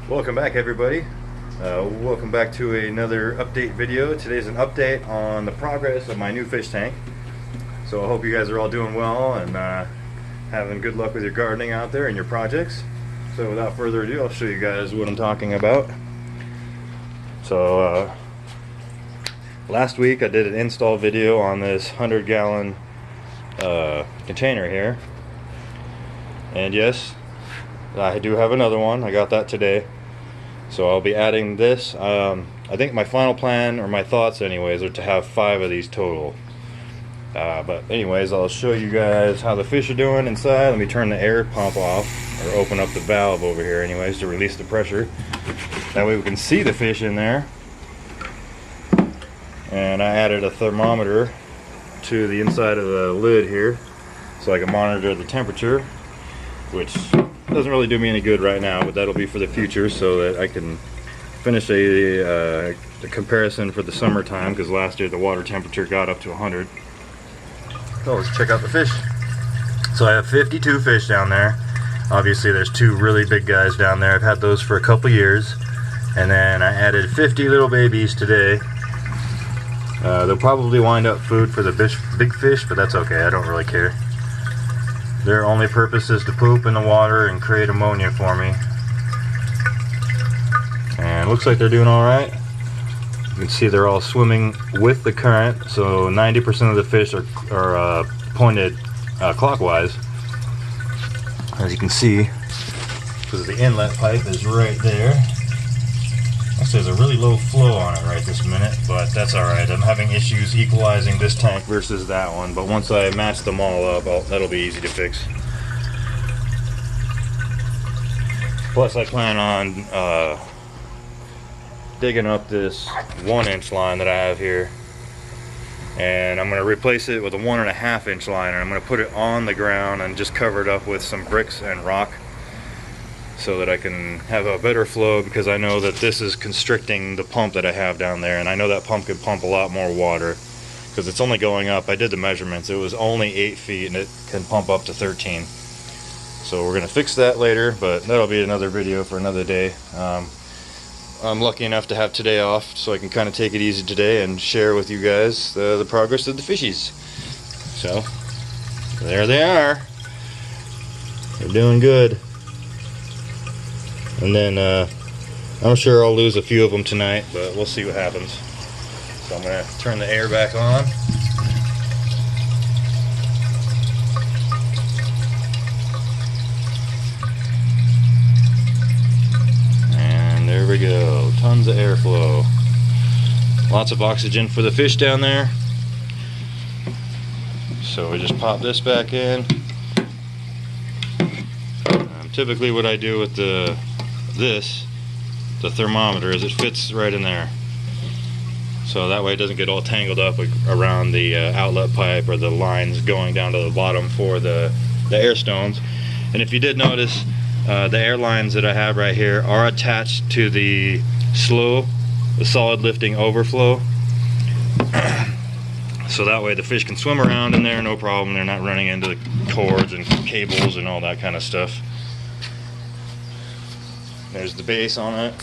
Welcome back, everybody. Welcome back to another update video. Today's an update on the progress of my new fish tank. So I hope you guys are all doing well and having good luck with your gardening out there and your projects. So without further ado, I'll show you guys what I'm talking about. So last week I did an install video on this 100-gallon container here. And yes, I do have another one. I got that today. So I'll be adding this. I think my final plan, or my thoughts anyways, are to have 5 of these total. But anyways, I'll show you guys how the fish are doing inside. Let me turn the air pump off, or open up the valve over here anyways to release the pressure. That way we can see the fish in there. And I added a thermometer to the inside of the lid here so I can monitor the temperature, which doesn't really do me any good right now, but that'll be for the future so that I can finish a comparison for the summertime, because last year the water temperature got up to 100. So let's check out the fish. So I have 52 fish down there. Obviously there's 2 really big guys down there. I've had those for a couple years, and then I added 50 little babies today. They'll probably wind up food for the big fish, but that's okay, I don't really care. Their only purpose is to poop in the water and create ammonia for me. And it looks like they're doing alright. You can see they're all swimming with the current, so 90% of the fish are pointed clockwise. As you can see, because the inlet pipe is right there. Actually, there's a really low flow on it right this minute, but that's alright. I'm having issues equalizing this tank versus that one, but once I match them all up, that'll be easy to fix. Plus, I plan on digging up this 1-inch line that I have here, and I'm going to replace it with a 1.5-inch line, and I'm going to put it on the ground and just cover it up with some bricks and rock, so that I can have a better flow, because I know that this is constricting the pump that I have down there, and I know that pump can pump a lot more water because it's only going up. I did the measurements, it was only 8 feet and it can pump up to 13. So we're gonna fix that later, but that'll be another video for another day. I'm lucky enough to have today off, so I can kind of take it easy today and share with you guys the progress of the fishies. So there they are. They're doing good. And then I'm sure I'll lose a few of them tonight, but we'll see what happens. So I'm going to turn the air back on. And there we go. Tons of airflow. Lots of oxygen for the fish down there. So we just pop this back in. Typically what I do with the thermometer is it fits right in there, so that way it doesn't get all tangled up around the outlet pipe or the lines going down to the bottom for the air stones. And if you did notice, the air lines that I have right here are attached to the solid lifting overflow, so that way the fish can swim around in there no problem. They're not running into the cords and cables and all that kind of stuff. There's the base on it.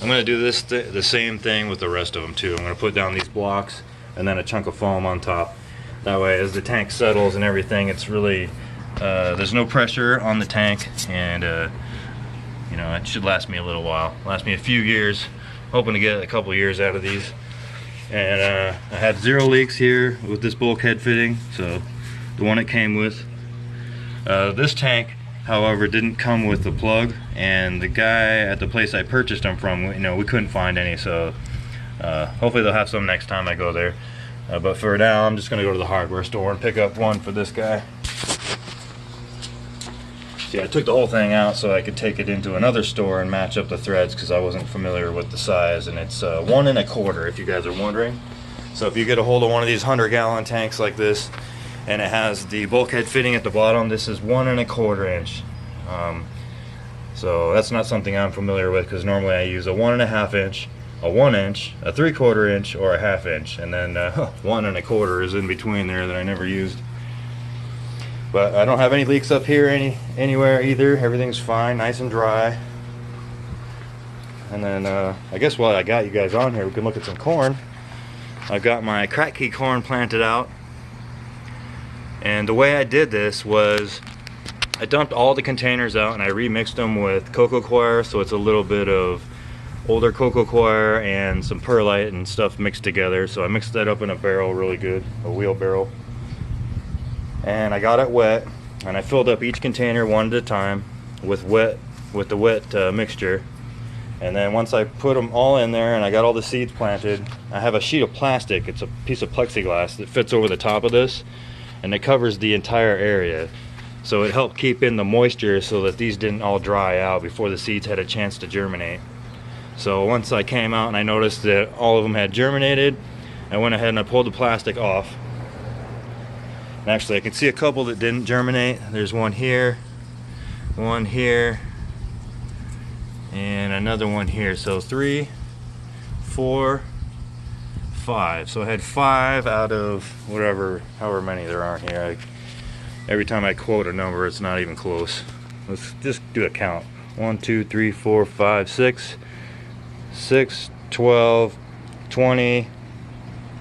I'm going to do this the same thing with the rest of them too. I'm going to put down these blocks and then a chunk of foam on top. That way as the tank settles and everything, it's really there's no pressure on the tank, and you know, it should last me a little while, last me a few years. Hoping to get a couple years out of these. And I had 0 leaks here with this bulkhead fitting, so the one it came with. This tank, however, didn't come with the plug, and the guy at the place I purchased them from, you know, we couldn't find any, so hopefully they'll have some next time I go there. But for now, I'm just going to go to the hardware store and pick up one for this guy. See, I took the whole thing out so I could take it into another store and match up the threads, because I wasn't familiar with the size, and it's 1 1/4, if you guys are wondering. So if you get a hold of one of these 100-gallon tanks like this, and it has the bulkhead fitting at the bottom, this is 1 1/4 inch. So that's not something I'm familiar with, because normally I use a 1.5 inch, a 1 inch, a 3/4 inch, or a 1/2 inch, and then 1 1/4 is in between there that I never used. But I don't have any leaks up here anywhere either. Everything's fine, nice and dry. And then I guess while I got you guys on here, we can look at some corn. I've got my crack key corn planted out, and the way I did this was I dumped all the containers out and I remixed them with cocoa coir, so it's a little bit of older cocoa coir and some perlite and stuff mixed together. So I mixed that up in a barrel really good, a wheel barrel, and I got it wet, and I filled up each container one at a time with the wet mixture. And then once I put them all in there and I got all the seeds planted, I have a sheet of plastic. It's a piece of plexiglass that fits over the top of this, and it covers the entire area. So it helped keep in the moisture so that these didn't all dry out before the seeds had a chance to germinate. So once I came out and I noticed that all of them had germinated, I went ahead and I pulled the plastic off. And actually I can see a couple that didn't germinate. There's one here, and another one here. So 3, 4, 5. So I had 5 out of however many there are here. Every time I quote a number, it's not even close. Let's just do a count. 1, 2, 3, 4, 5, 6, 12, 20.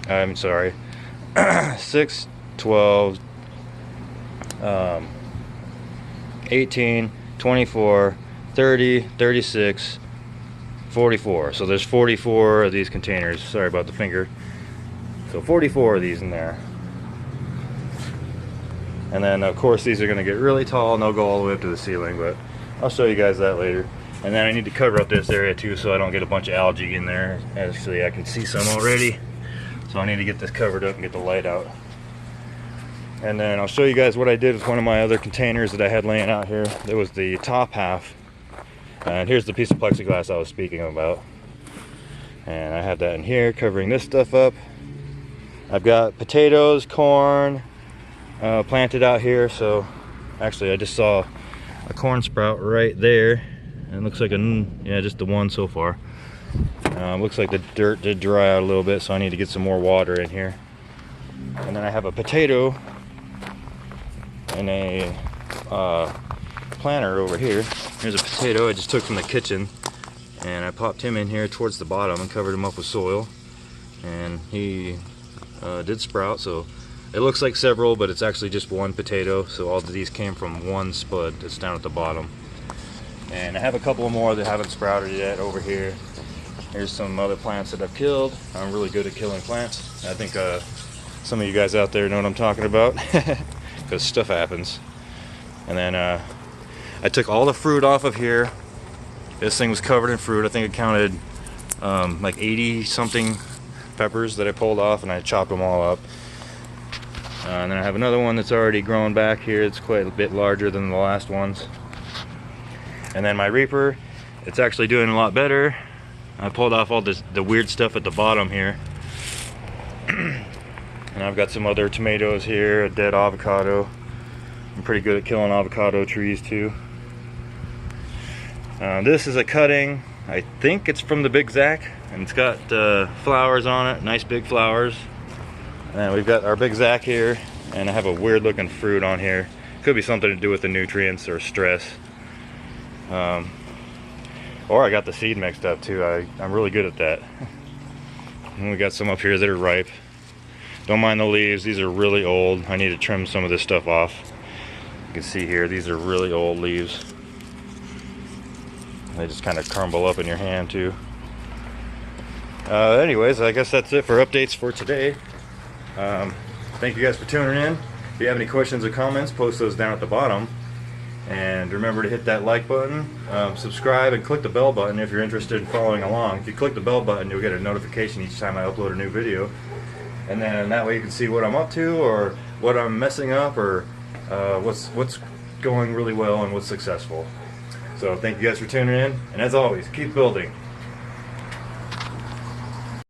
I'm sorry. 6, 12, 18, 24, 30, 36, 44. So there's 44 of these containers. Sorry about the finger. So 44 of these in there. And then of course these are going to get really tall and they'll go all the way up to the ceiling, but I'll show you guys that later. And then I need to cover up this area too so I don't get a bunch of algae in there. Actually I can see some already. So I need to get this covered up and get the light out. And then I'll show you guys what I did with one of my other containers that I had laying out here. There was the top half. And here's the piece of plexiglass I was speaking about. And I have that in here covering this stuff up. I've got potatoes, corn planted out here. So actually I just saw a corn sprout right there. And it looks like just the one so far. Looks like the dirt did dry out a little bit, so I need to get some more water in here. And then I have a potato and a planter over here. Here's a potato I just took from the kitchen, and I popped him in here towards the bottom and covered him up with soil, and he did sprout. So it looks like several, but it's actually just one potato. So all of these came from one spud that's down at the bottom. And I have a couple more that haven't sprouted yet over here. Here's some other plants that I've killed. I'm really good at killing plants. I think some of you guys out there know what I'm talking about, because stuff happens. And then I took all the fruit off of here. This thing was covered in fruit. I think I counted like 80 something peppers that I pulled off, and I chopped them all up. And then I have another one that's already grown back here. It's quite a bit larger than the last ones. And then my reaper, it's actually doing a lot better. I pulled off all the weird stuff at the bottom here. And I've got some other tomatoes here, a dead avocado. I'm pretty good at killing avocado trees too. This is a cutting. I think it's from the Big Zack, and it's got flowers on it, nice big flowers. And we've got our Big Zack here, and I have a weird looking fruit on here. Could be something to do with the nutrients or stress. Or I got the seed mixed up too. I'm really good at that. And we got some up here that are ripe. Don't mind the leaves, these are really old. I need to trim some of this stuff off. You can see here, these are really old leaves. They just kind of crumble up in your hand too. Anyways, I guess that's it for updates for today. Thank you guys for tuning in. If you have any questions or comments, post those down at the bottom. And remember to hit that like button, subscribe, and click the bell button if you're interested in following along. If you click the bell button, you'll get a notification each time I upload a new video. And then that way you can see what I'm up to, or what I'm messing up, or what's going really well and what's successful. So thank you guys for tuning in, and as always, keep building.